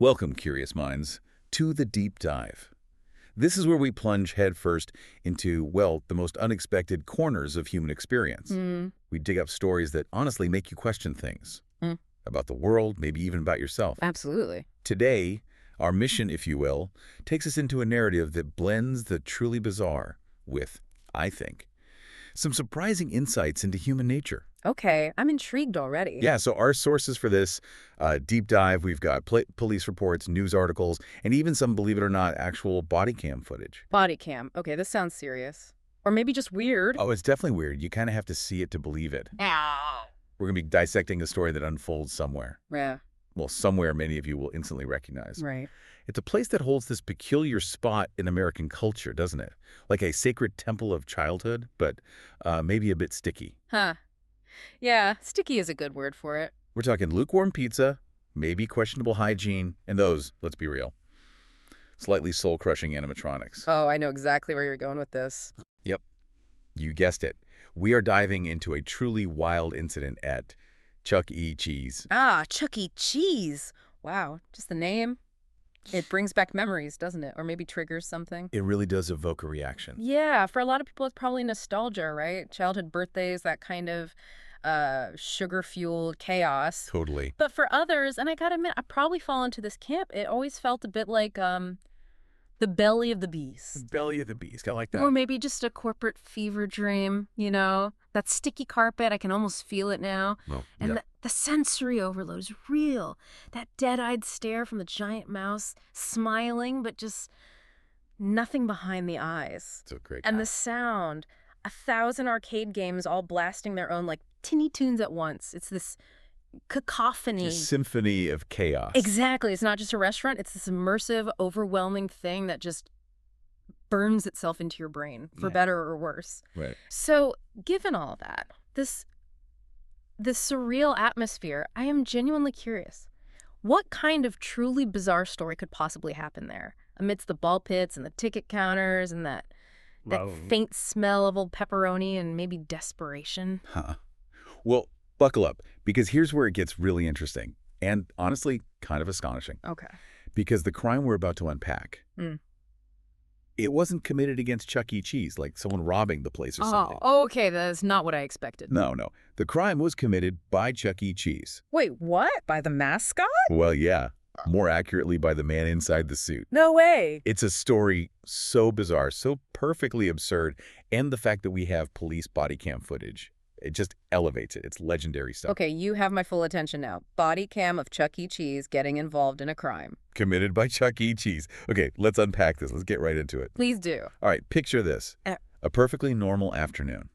Welcome, curious minds, to the deep dive. This is where we plunge headfirst into, well, the most unexpected corners of human experience. We dig up stories that honestly make you question things about the world, maybe even about yourself. Absolutely. Today, our mission, if you will, takes us into a narrative that blends the truly bizarre with, I think, some surprising insights into human nature. Okay, I'm intrigued already. Yeah, so our sources for this deep dive, we've got police reports, news articles, and even some, believe it or not, actual body cam footage. Body cam. Okay, this sounds serious. Or maybe just weird. Oh, it's definitely weird. You kind of have to see it to believe it. We're going to be dissecting a story that unfolds somewhere. Yeah. Well, somewhere many of you will instantly recognize. Right. It's a place that holds this peculiar spot in American culture, doesn't it? Like a sacred temple of childhood, but maybe a bit sticky. Huh. Yeah, sticky is a good word for it. We're talking lukewarm pizza, maybe questionable hygiene, and those, let's be real, slightly soul-crushing animatronics. Oh, I know exactly where you're going with this. Yep, you guessed it. We are diving into a truly wild incident at Chuck E. Cheese. Ah, Chuck E. Cheese. Wow, just the name. It brings back memories, doesn't it? Or maybe triggers something. It really does evoke a reaction. Yeah, for a lot of people, it's probably nostalgia, right? Childhood birthdays, that kind of sugar-fueled chaos. Totally. But for others, and I gotta admit, I probably fall into this camp, it always felt a bit like the belly of the beast. Belly of the beast. I like that. Or maybe just a corporate fever dream, you know? That sticky carpet, I can almost feel it now. Well, And yeah. the sensory overload is real. That dead-eyed stare from the giant mouse, smiling, but just nothing behind the eyes. So great. And the sound, 1,000 arcade games all blasting their own, like, tinny tunes at once. It's this cacophony. A symphony of chaos. Exactly. It's not just a restaurant. It's this immersive, overwhelming thing that just burns itself into your brain, for better or worse. Right. So, given all that, this surreal atmosphere, I am genuinely curious. What kind of truly bizarre story could possibly happen there, amidst the ball pits and the ticket counters and that faint smell of old pepperoni and maybe desperation? Huh. Well, buckle up, because here's where it gets really interesting and, honestly, kind of astonishing. Okay. Because the crime we're about to unpack, it wasn't committed against Chuck E. Cheese, like someone robbing the place or something. Oh, okay. That's not what I expected. No. The crime was committed by Chuck E. Cheese. Wait, what? By the mascot? Well, yeah. More accurately, by the man inside the suit. No way. It's a story so bizarre, so perfectly absurd, and the fact that we have police body cam footage, it just elevates it. It's legendary stuff. Okay, you have my full attention now. Body cam of Chuck E. Cheese getting involved in a crime. Committed by Chuck E. Cheese. Okay, let's unpack this. Let's get right into it. Please do. All right, picture this. A perfectly normal afternoon.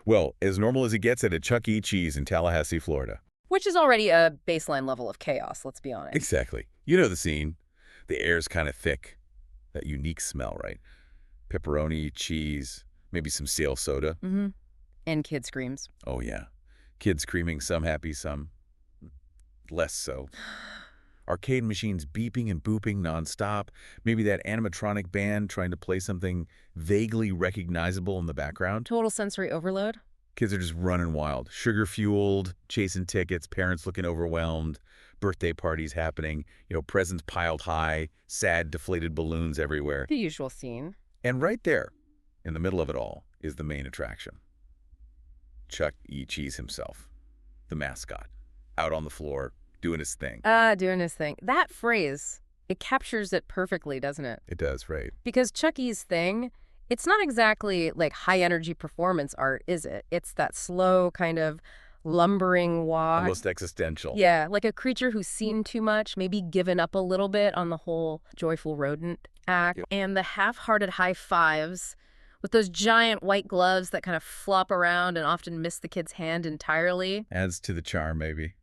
Well, as normal as it gets at a Chuck E. Cheese in Tallahassee, Florida. Which is already a baseline level of chaos, let's be honest. Exactly. You know the scene. The air's kind of thick. That unique smell, right? Pepperoni, cheese, maybe some stale soda. Mm-hmm. And kid screams. Oh, yeah. Kids screaming, some happy, some less so. Arcade machines beeping and booping nonstop. Maybe that animatronic band trying to play something vaguely recognizable in the background. Total sensory overload. Kids are just running wild. Sugar-fueled, chasing tickets, parents looking overwhelmed, birthday parties happening, presents piled high, sad, deflated balloons everywhere. The usual scene. And right there, in the middle of it all, is the main attraction. Chuck E. Cheese himself, the mascot, out on the floor, doing his thing. Doing his thing. That phrase, it captures it perfectly, doesn't it? It does, right? Because Chuck E.'s thing, it's not exactly like high-energy performance art, is it? It's that slow kind of lumbering walk. Almost existential. Yeah, like a creature who's seen too much, maybe given up a little bit on the whole joyful rodent act. Yep. And the half-hearted high fives with those giant white gloves that kind of flop around and often miss the kid's hand entirely. Adds to the charm, maybe.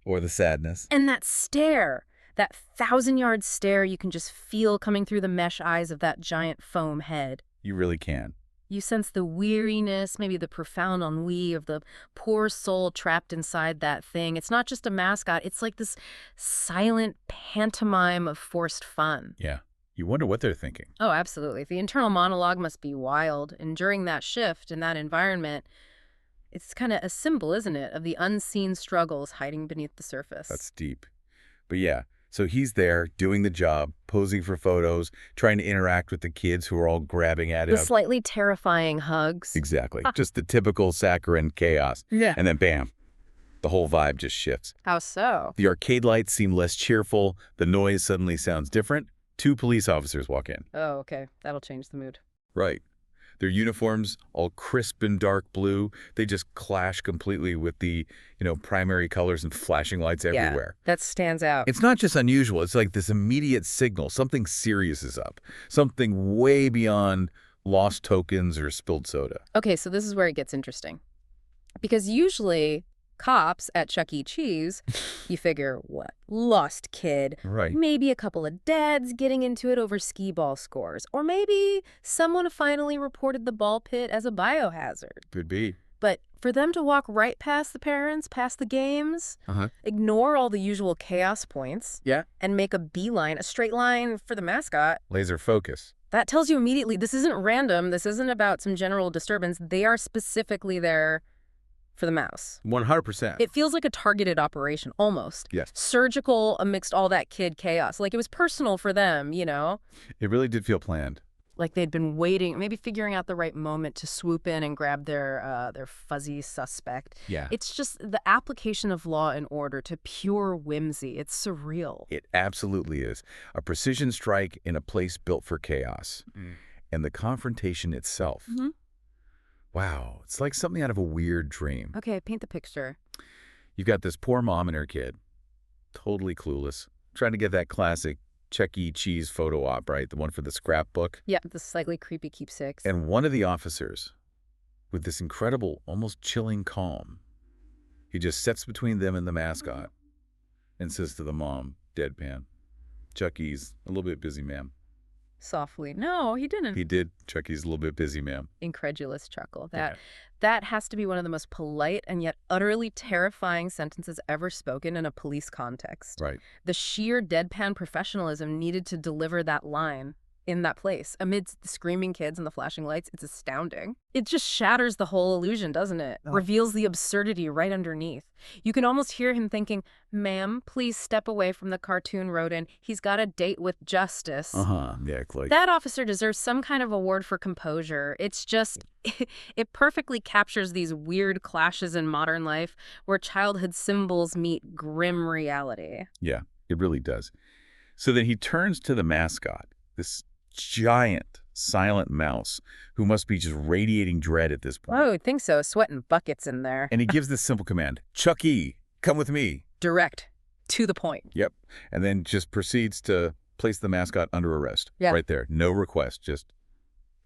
Or the sadness. And that stare, that 1,000-yard stare you can just feel coming through the mesh eyes of that giant foam head. You really can. You sense the weariness, maybe the profound ennui of the poor soul trapped inside that thing. It's not just a mascot. It's like this silent pantomime of forced fun. Yeah. You wonder what they're thinking. Oh, absolutely. The internal monologue must be wild. And during that shift in that environment, it's kind of a symbol, isn't it, of the unseen struggles hiding beneath the surface. That's deep. But yeah, So he's there doing the job, posing for photos, trying to interact with the kids who are all grabbing at him. The slightly terrifying hugs. Exactly. Just the typical saccharine chaos. Yeah. And then bam, the whole vibe just shifts. How so? The arcade lights seem less cheerful. The noise suddenly sounds different. 2 police officers walk in. Oh, okay. That'll change the mood. Right. Their uniforms, all crisp and dark blue, they just clash completely with the, primary colors and flashing lights everywhere. That stands out. It's not just unusual. It's like this immediate signal. Something serious is up. Something way beyond lost tokens or spilled soda. Okay, so this is where it gets interesting. Because usually cops at Chuck E. Cheese, you figure, what? Lost kid. Right. Maybe a couple of dads getting into it over skee ball scores. Or maybe someone finally reported the ball pit as a biohazard. Could be. But for them to walk right past the parents, past the games, ignore all the usual chaos points, and make a beeline, a straight line for the mascot. Laser focus. That tells you immediately this isn't random. This isn't about some general disturbance. They are specifically there for the mouse. 100%. It feels like a targeted operation, almost. Yes. Surgical amidst all that kid chaos. Like it was personal for them, It really did feel planned. Like they'd been waiting, maybe figuring out the right moment to swoop in and grab their fuzzy suspect. Yeah. It's just the application of law and order to pure whimsy. It's surreal. It absolutely is. A precision strike in a place built for chaos. And the confrontation itself. Wow, it's like something out of a weird dream. Okay, paint the picture. You've got this poor mom and her kid, totally clueless, trying to get that classic Chuck E. Cheese photo op, right? The one for the scrapbook. Yeah, the slightly creepy keepsakes. And one of the officers, with this incredible, almost chilling calm, he just sets between them and the mascot and says to the mom, deadpan, "Chuck E.'s a little bit busy, ma'am." Softly. No, he didn't. He did. "Chuck E.'s a little bit busy, ma'am." Incredulous chuckle. That has to be one of the most polite and yet utterly terrifying sentences ever spoken in a police context. Right. The sheer deadpan professionalism needed to deliver that line in that place amidst the screaming kids and the flashing lights. It's astounding. It just shatters the whole illusion, doesn't it? Reveals the absurdity right underneath. You can almost hear him thinking, "Ma'am, please step away from the cartoon rodent. He's got a date with justice." Yeah, like That officer deserves some kind of award for composure. It's just, it perfectly captures these weird clashes in modern life where childhood symbols meet grim reality. Yeah, it really does. So then he turns to the mascot, this giant, silent mouse who must be just radiating dread at this point. Oh, I would think so. Sweating buckets in there. And he gives this simple command, "Chuck E., come with me." Direct. To the point. Yep. And then just proceeds to place the mascot under arrest. Yeah. Right there. No request, just,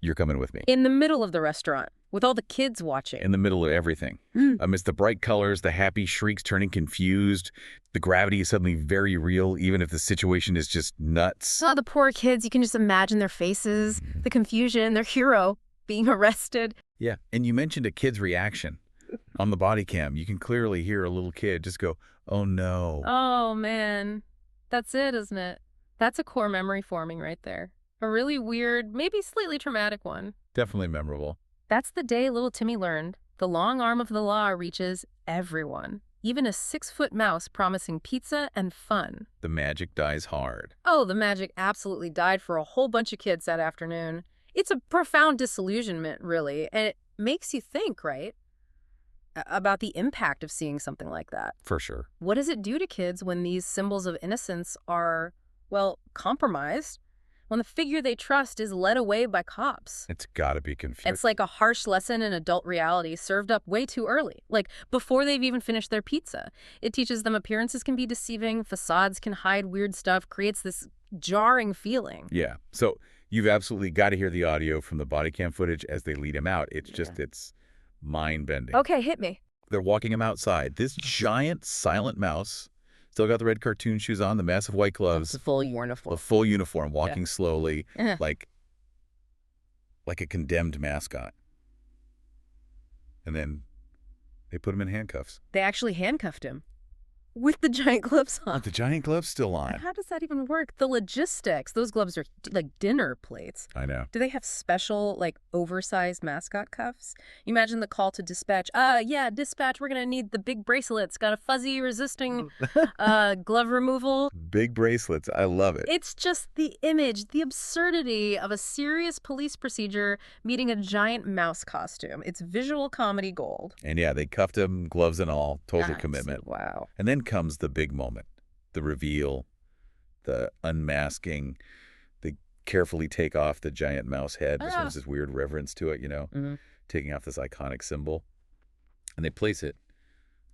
"You're coming with me." In the middle of the restaurant, with all the kids watching. In the middle of everything. Amidst the bright colors, the happy shrieks turning confused, the gravity is suddenly very real, even if the situation is just nuts. Oh, the poor kids, you can just imagine their faces, the confusion, their hero being arrested. Yeah, and you mentioned a kid's reaction. On the body cam, you can clearly hear a little kid just go, "Oh no." Oh, man. That's it, isn't it? That's a core memory forming right there. A really weird, maybe slightly traumatic one. Definitely memorable. That's the day little Timmy learned the long arm of the law reaches everyone, even a 6-foot mouse promising pizza and fun. The magic dies hard. Oh, the magic absolutely died for a whole bunch of kids that afternoon. It's a profound disillusionment, really, and it makes you think, right, about the impact of seeing something like that. For sure. What does it do to kids when these symbols of innocence are, well, compromised? When the figure they trust is led away by cops. It's gotta be confusing. It's like a harsh lesson in adult reality served up way too early, like before they've even finished their pizza. It teaches them appearances can be deceiving, facades can hide weird stuff, creates this jarring feeling. Yeah. So you've absolutely got to hear the audio from the body cam footage as they lead him out. It's just, it's mind-bending. Okay, hit me. They're walking him outside. This giant, silent mouse, still got the red cartoon shoes on, the massive white gloves. It's a full uniform. The full uniform, walking slowly, Yeah. like a condemned mascot. And then they put him in handcuffs. They actually handcuffed him. With the giant gloves on. With the giant gloves still on. How does that even work? The logistics. Those gloves are like dinner plates. I know. Do they have special, like, oversized mascot cuffs? You imagine the call to dispatch. Yeah, dispatch, we're going to need the big bracelets. Got a fuzzy resisting glove removal. Big bracelets. I love it. It's just the image, the absurdity of a serious police procedure meeting a giant mouse costume. It's visual comedy gold. And yeah, they cuffed him, gloves and all, total commitment. Wow. And then comes the big moment, the reveal, the unmasking, the carefully take off the giant mouse head. There's this weird reverence to it, taking off this iconic symbol. And they place it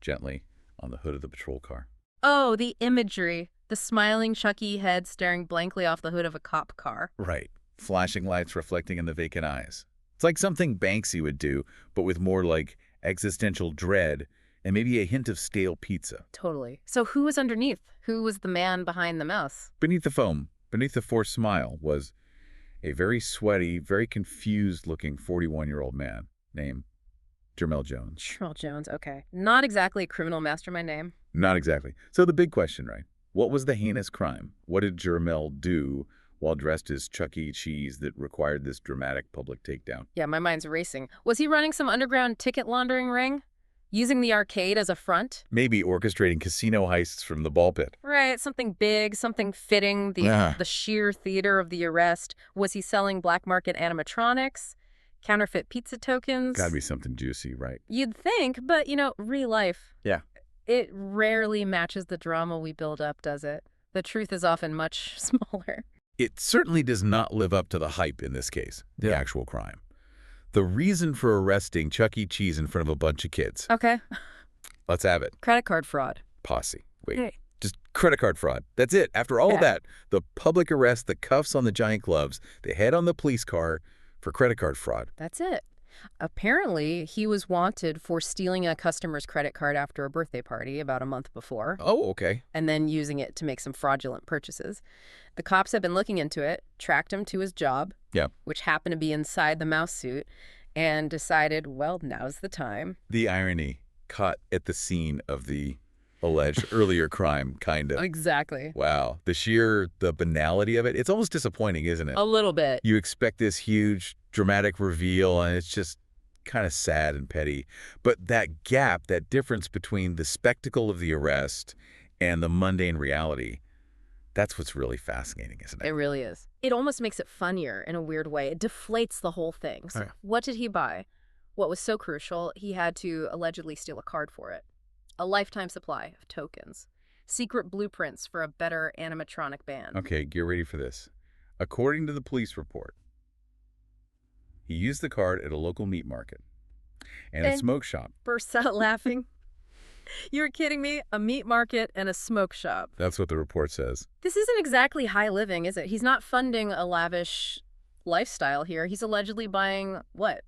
gently on the hood of the patrol car. Oh, the imagery. The smiling Chucky head staring blankly off the hood of a cop car. Right. Flashing lights reflecting in the vacant eyes. It's like something Banksy would do, but with more like existential dread and maybe a hint of stale pizza. Totally. So who was underneath? Who was the man behind the mouse? Beneath the foam, beneath the forced smile, was a very sweaty, very confused-looking 41-year-old man named Jermell Jones. Jermell Jones, okay. Not exactly a criminal mastermind name. Not exactly. So the big question, right? What was the heinous crime? What did Jermell do while dressed as Chuck E. Cheese that required this dramatic public takedown? Yeah, my mind's racing. Was he running some underground ticket laundering ring? Using the arcade as a front? Maybe orchestrating casino heists from the ball pit. Right, something big, something fitting, the sheer theater of the arrest. Was he selling black market animatronics? Counterfeit pizza tokens? Gotta be something juicy, right? You'd think, but, real life. Yeah. It rarely matches the drama we build up, does it? The truth is often much smaller. It certainly does not live up to the hype in this case, the actual crime. The reason for arresting Chuck E. Cheese in front of a bunch of kids. Okay. Let's have it. Credit card fraud. Posse. Wait. Hey. Just credit card fraud. That's it. After all of that, the public arrest, the cuffs on the giant gloves, the head on the police car for credit card fraud. That's it. Apparently, he was wanted for stealing a customer's credit card after a birthday party about a month before. Oh, okay. And then using it to make some fraudulent purchases. The cops have been looking into it, tracked him to his job, which happened to be inside the mouse suit, and decided, well, now's the time. The irony, caught at the scene of the alleged earlier crime, kind of. Exactly. Wow. The banality of it, it's almost disappointing, isn't it? A little bit. You expect this huge, dramatic reveal, and it's just kind of sad and petty. But that gap, that difference between the spectacle of the arrest and the mundane reality, that's what's really fascinating, isn't it? It really is. It almost makes it funnier in a weird way. It deflates the whole thing. So what did he buy? What was so crucial, he had to allegedly steal a card for it. A lifetime supply of tokens. Secret blueprints for a better animatronic band. Okay, get ready for this. According to the police report, he used the card at a local meat market and a smoke shop. Bursts out laughing. You're kidding me? A meat market and a smoke shop. That's what the report says. This isn't exactly high living, is it? He's not funding a lavish lifestyle here. He's allegedly buying, what?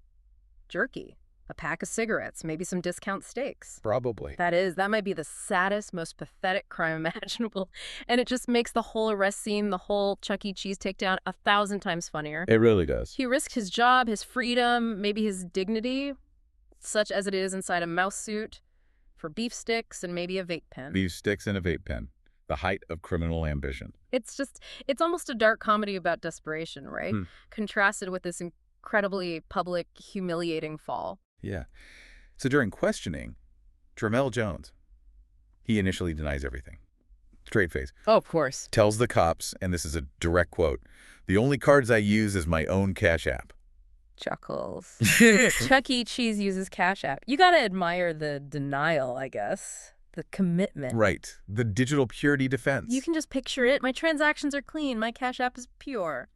Jerky. A pack of cigarettes, maybe some discount steaks. Probably. That might be the saddest, most pathetic crime imaginable. And it just makes the whole arrest scene, the whole Chuck E. Cheese takedown 1,000 times funnier. It really does. He risked his job, his freedom, maybe his dignity, such as it is inside a mouse suit, for beef sticks and maybe a vape pen. Beef sticks and a vape pen. The height of criminal ambition. It's almost a dark comedy about desperation, right? Contrasted with this incredibly public, humiliating fall. Yeah. So during questioning, Jermell Jones, he initially denies everything. Straight face. Oh, of course. Tells the cops, and this is a direct quote, "The only cards I use is my own Cash App." Chuckles. Chuck E. Cheese uses Cash App. You gotta admire the denial, I guess. The commitment. Right. The digital purity defense. You can just picture it. My transactions are clean. My Cash App is pure.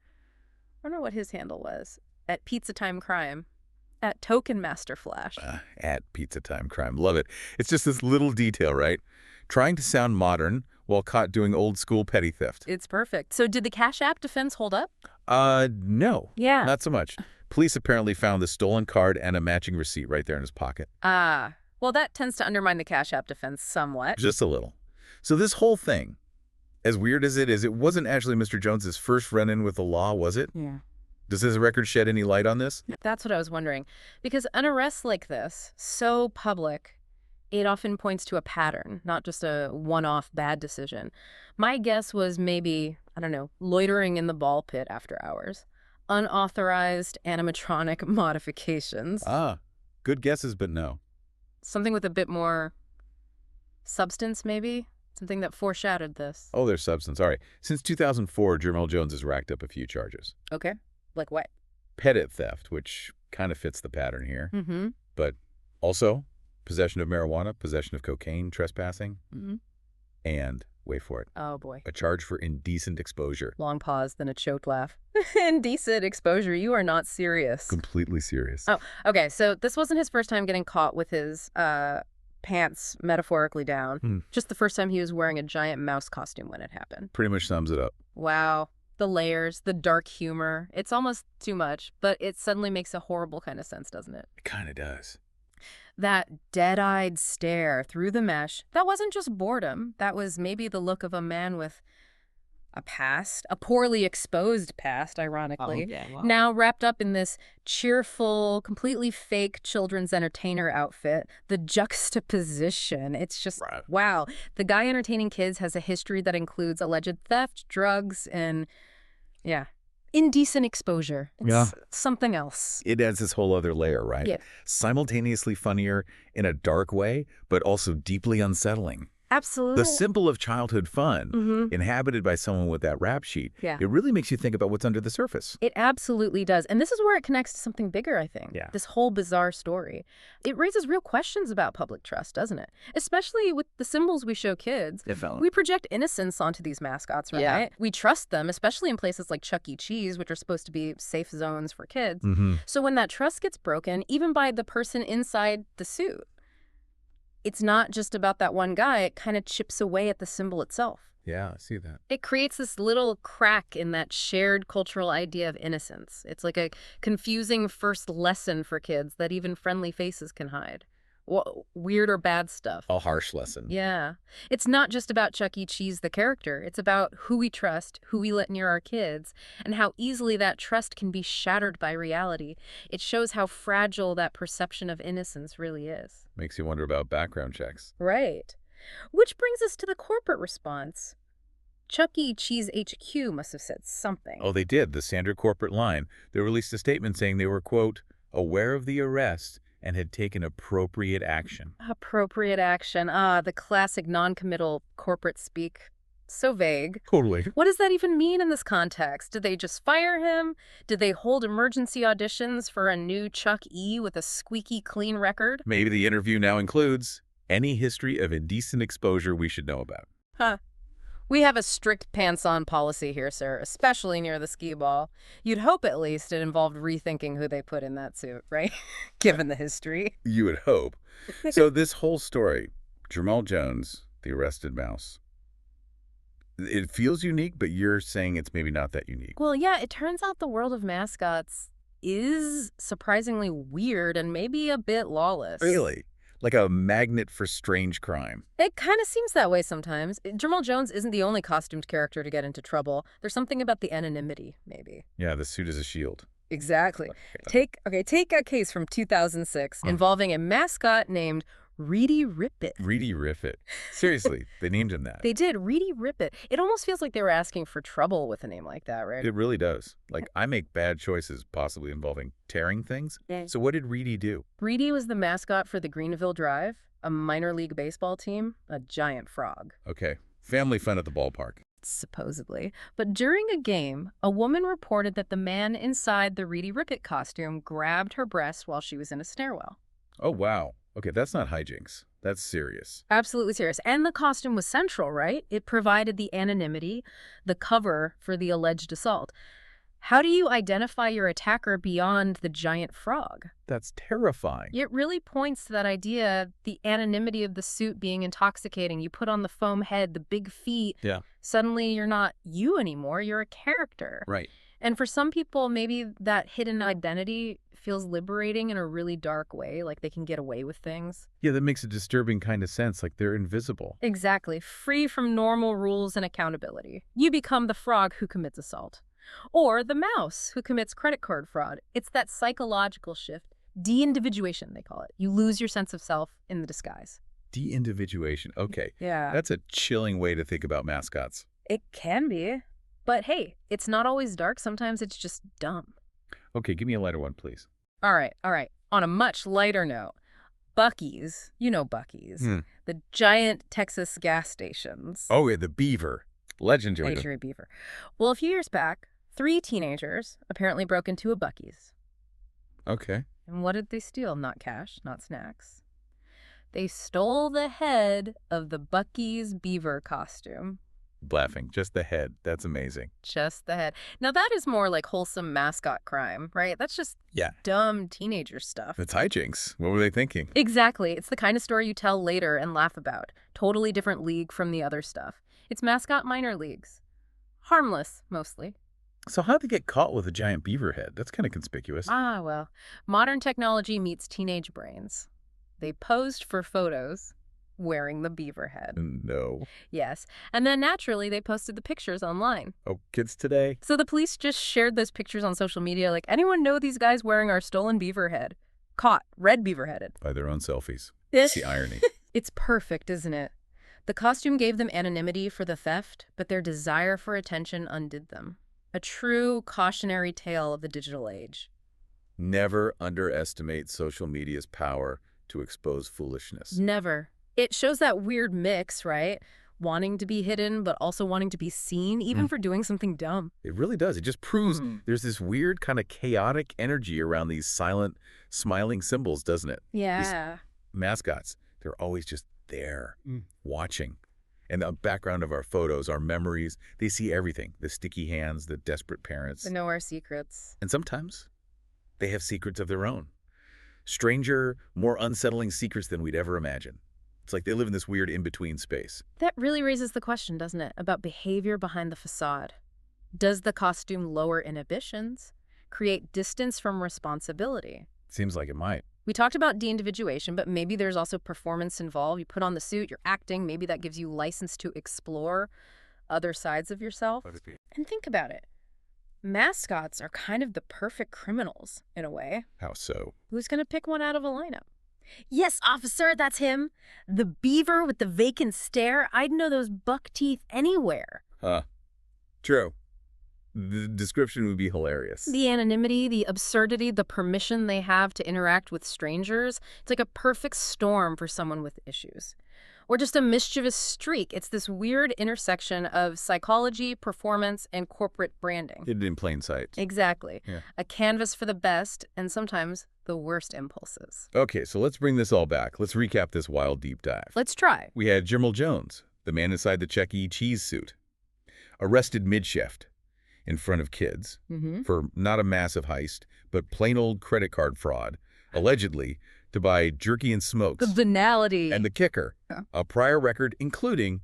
I wonder what his handle was. At Pizza Time Crime. At Token Master Flash. At Pizza Time Crime. Love it. It's just this little detail, right? Trying to sound modern while caught doing old school petty theft. It's perfect. So did the Cash App defense hold up? No. Yeah. Not so much. Police apparently found the stolen card and a matching receipt right there in his pocket. Well, that tends to undermine the Cash App defense somewhat. Just a little. So this whole thing, as weird as it is, it wasn't actually Mr. Jones's first run-in with the law, was it? Yeah. Does his record shed any light on this? That's what I was wondering. Because an arrest like this, so public, it often points to a pattern, not just a one-off bad decision. My guess was maybe, I don't know, loitering in the ball pit after hours. Unauthorized animatronic modifications. Ah, good guesses, but no. Something with a bit more substance, maybe? Something that foreshadowed this. Oh, there's substance. All right. Since 2004, Jermell Jones has racked up a few charges. Okay. Like what? Petit theft, which kind of fits the pattern here. Mm-hmm. But also possession of marijuana, possession of cocaine, trespassing, Mm-hmm. and, wait for it, Oh, boy. a charge for indecent exposure. Long pause, then a choked laugh. Indecent exposure. You are not serious. Completely serious. Oh, okay. So this wasn't his first time getting caught with his pants metaphorically down. Just the first time he was wearing a giant mouse costume when it happened. Pretty much sums it up. Wow. The layers, the dark humor. It's almost too much, but it suddenly makes a horrible kind of sense, doesn't it? It kind of does. That dead-eyed stare through the mesh, that wasn't just boredom. That was maybe the look of a man with a past, a poorly exposed past, ironically, Wow. now wrapped up in this cheerful, completely fake children's entertainer outfit. The juxtaposition, it's just, Right. wow. The guy entertaining kids has a history that includes alleged theft, drugs, and, yeah, indecent exposure. It's something else. It adds this whole other layer, right? Yeah. Simultaneously funnier in a dark way, but also deeply unsettling. Absolutely. The symbol of childhood fun, Mhm. inhabited by someone with that rap sheet, Yeah. it really makes you think about what's under the surface. It absolutely does. And this is where it connects to something bigger, I think. Yeah. This whole bizarre story. It raises real questions about public trust, doesn't it? Especially with the symbols we show kids. Definitely. We project innocence onto these mascots, right? Yeah. We trust them, especially in places like Chuck E. Cheese, which are supposed to be safe zones for kids. Mm-hmm. So when that trust gets broken, even by the person inside the suit, it's not just about that one guy. It kind of chips away at the symbol itself. Yeah, I see that. It creates this little crack in that shared cultural idea of innocence. It's like a confusing first lesson for kids that even friendly faces can hide. Weird or bad stuff. A harsh lesson. Yeah. It's not just about Chuck E. Cheese, the character. It's about who we trust, who we let near our kids, and how easily that trust can be shattered by reality. It shows how fragile that perception of innocence really is. Makes you wonder about background checks. Right. Which brings us to the corporate response. Chuck E. Cheese HQ must have said something. Oh, they did. The standard corporate line. They released a statement saying they were, quote, aware of the arrest and had taken appropriate action. Appropriate action. Ah, the classic non-committal corporate speak. So vague. Totally. What does that even mean in this context? Did they just fire him? Did they hold emergency auditions for a new Chuck E. with a squeaky clean record? Maybe the interview now includes any history of indecent exposure we should know about. Huh. We have a strict pants-on policy here, sir, especially near the skee ball. You'd hope at least it involved rethinking who they put in that suit, right? Given the history. You would hope. So this whole story, Jermell Jones, the arrested mouse, it feels unique, but you're saying it's maybe not that unique. Well, yeah, it turns out the world of mascots is surprisingly weird and maybe a bit lawless. Really? Like a magnet for strange crime. It kind of seems that way sometimes. Jermell Jones isn't the only costumed character to get into trouble. There's something about the anonymity, maybe. Yeah, the suit is a shield. Exactly. Take a case from 2006 involving a mascot named Reedy Rippet. Reedy Riffit. Seriously, they named him that. They did, Reedy Rippet. It almost feels like they were asking for trouble with a name like that, right? It really does. Like, I make bad choices, possibly involving tearing things. Yeah. So what did Reedy do? Reedy was the mascot for the Greenville Drive, a minor league baseball team, a giant frog. Okay, family fun at the ballpark. Supposedly. But during a game, a woman reported that the man inside the Reedy Rippet costume grabbed her breast while she was in a stairwell. Oh, wow. Okay, that's not hijinks. That's serious. Absolutely serious. And the costume was central, right? It provided the anonymity, the cover for the alleged assault. How do you identify your attacker beyond the giant frog? That's terrifying. It really points to that idea, the anonymity of the suit being intoxicating. You put on the foam head, the big feet. Yeah. Suddenly you're not you anymore. You're a character. Right. And for some people, maybe that hidden identity feels liberating in a really dark way, like they can get away with things. Yeah, that makes a disturbing kind of sense, like they're invisible. Exactly. Free from normal rules and accountability. You become the frog who commits assault. Or the mouse who commits credit card fraud. It's that psychological shift. De-individuation, they call it. You lose your sense of self in the disguise. De-individuation. Okay. Yeah. That's a chilling way to think about mascots. It can be. But hey, it's not always dark. Sometimes it's just dumb. Okay, give me a lighter one, please. All right, all right. On a much lighter note, Buc-ee's, you know Buc-ee's, the giant Texas gas stations. Oh, yeah, the beaver. Legendary. Legendary beaver. Well, a few years back, 3 teenagers apparently broke into a Buc-ee's. Okay. And what did they steal? Not cash, not snacks. They stole the head of the Buc-ee's beaver costume. Laughing. Just the head. That's amazing. Just the head. Now, that is more like wholesome mascot crime, right? That's just dumb teenager stuff. It's hijinks. What were they thinking? Exactly. It's the kind of story you tell later and laugh about. Totally different league from the other stuff. It's mascot minor leagues. Harmless, mostly. So how'd they get caught with a giant beaver head? That's kind of conspicuous. Ah, well. Modern technology meets teenage brains. They posed for photos wearing the beaver head. No. Yes. And then naturally, they posted the pictures online. Oh, kids today? So the police just shared those pictures on social media like, anyone know these guys wearing our stolen beaver head? Caught. Red beaver-headed. By their own selfies. It's the irony. It's perfect, isn't it? The costume gave them anonymity for the theft, but their desire for attention undid them. A true cautionary tale of the digital age. Never underestimate social media's power to expose foolishness. Never. It shows that weird mix, right? Wanting to be hidden, but also wanting to be seen, even for doing something dumb. It really does. It just proves there's this weird kind of chaotic energy around these silent, smiling symbols, doesn't it? Yeah. These mascots, they're always just there, watching. And the background of our photos, our memories, they see everything. The sticky hands, the desperate parents. They know our secrets. And sometimes they have secrets of their own. Stranger, more unsettling secrets than we'd ever imagine. It's like they live in this weird in-between space. That really raises the question, doesn't it, about behavior behind the facade. Does the costume lower inhibitions, create distance from responsibility? Seems like it might. We talked about de-individuation, but maybe there's also performance involved. You put on the suit, you're acting, maybe that gives you license to explore other sides of yourself. And think about it. Mascots are kind of the perfect criminals, in a way. How so? Who's going to pick one out of a lineup? Yes, officer, that's him. The beaver with the vacant stare. I'd know those buck teeth anywhere. True. The description would be hilarious. The anonymity, the absurdity, the permission they have to interact with strangers. It's like a perfect storm for someone with issues. Or just a mischievous streak. It's this weird intersection of psychology, performance, and corporate branding. Hidden in plain sight. Exactly. Yeah. A canvas for the best and sometimes the worst impulses. Okay, so let's bring this all back. Let's recap this wild deep dive. Let's try. We had Jimmel Jones, the man inside the Chuck E. Cheese suit, arrested mid-shift in front of kids for not a massive heist, but plain old credit card fraud, allegedly to buy jerky and smokes. The banality. And the kicker, a prior record including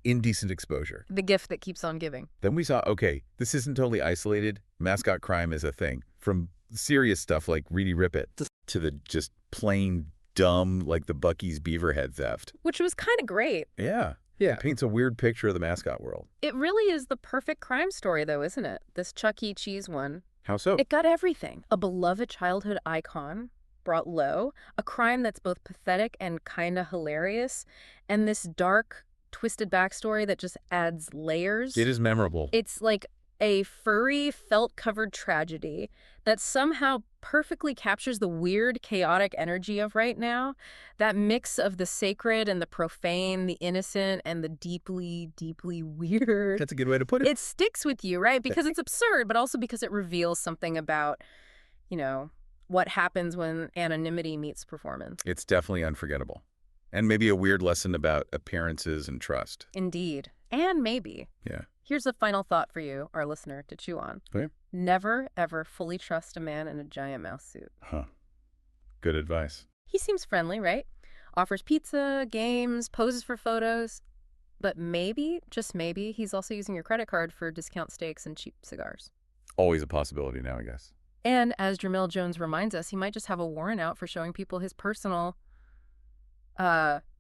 indecent exposure. The gift that keeps on giving. Then we saw, okay, this isn't totally isolated. Mascot crime is a thing. From serious stuff like Reedy Rippet to the just plain dumb, like the Buc-ee's beaver head theft. Which was kind of great. Yeah. It paints a weird picture of the mascot world. It really is the perfect crime story, though, isn't it? This Chuck E. Cheese one. How so? It got everything. A beloved childhood icon brought low, a crime that's both pathetic and kind of hilarious, and this dark, twisted backstory that just adds layers. It is memorable. It's like a furry, felt-covered tragedy that somehow perfectly captures the weird, chaotic energy of right now. That mix of the sacred and the profane, the innocent and the deeply, deeply weird. That's a good way to put it. It sticks with you, right? Because it's absurd, but also because it reveals something about, you know, what happens when anonymity meets performance. It's definitely unforgettable. And maybe a weird lesson about appearances and trust. Indeed. And maybe. Yeah. Here's a final thought for you, our listener, to chew on. Okay. Never, ever fully trust a man in a giant mouse suit. Good advice. He seems friendly, right? Offers pizza, games, poses for photos. But maybe, just maybe, he's also using your credit card for discount steaks and cheap cigars. Always a possibility now, I guess. And as Jimmel Jones reminds us, he might just have a warrant out for showing people his personal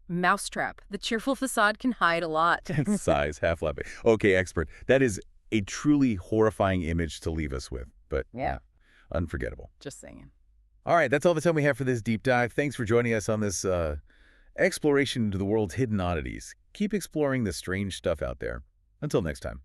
mousetrap. The cheerful facade can hide a lot. Size, half-lapping. Okay, expert. That is a truly horrifying image to leave us with, but unforgettable. Just saying. All right, that's all the time we have for this deep dive. Thanks for joining us on this exploration into the world's hidden oddities. Keep exploring the strange stuff out there. Until next time.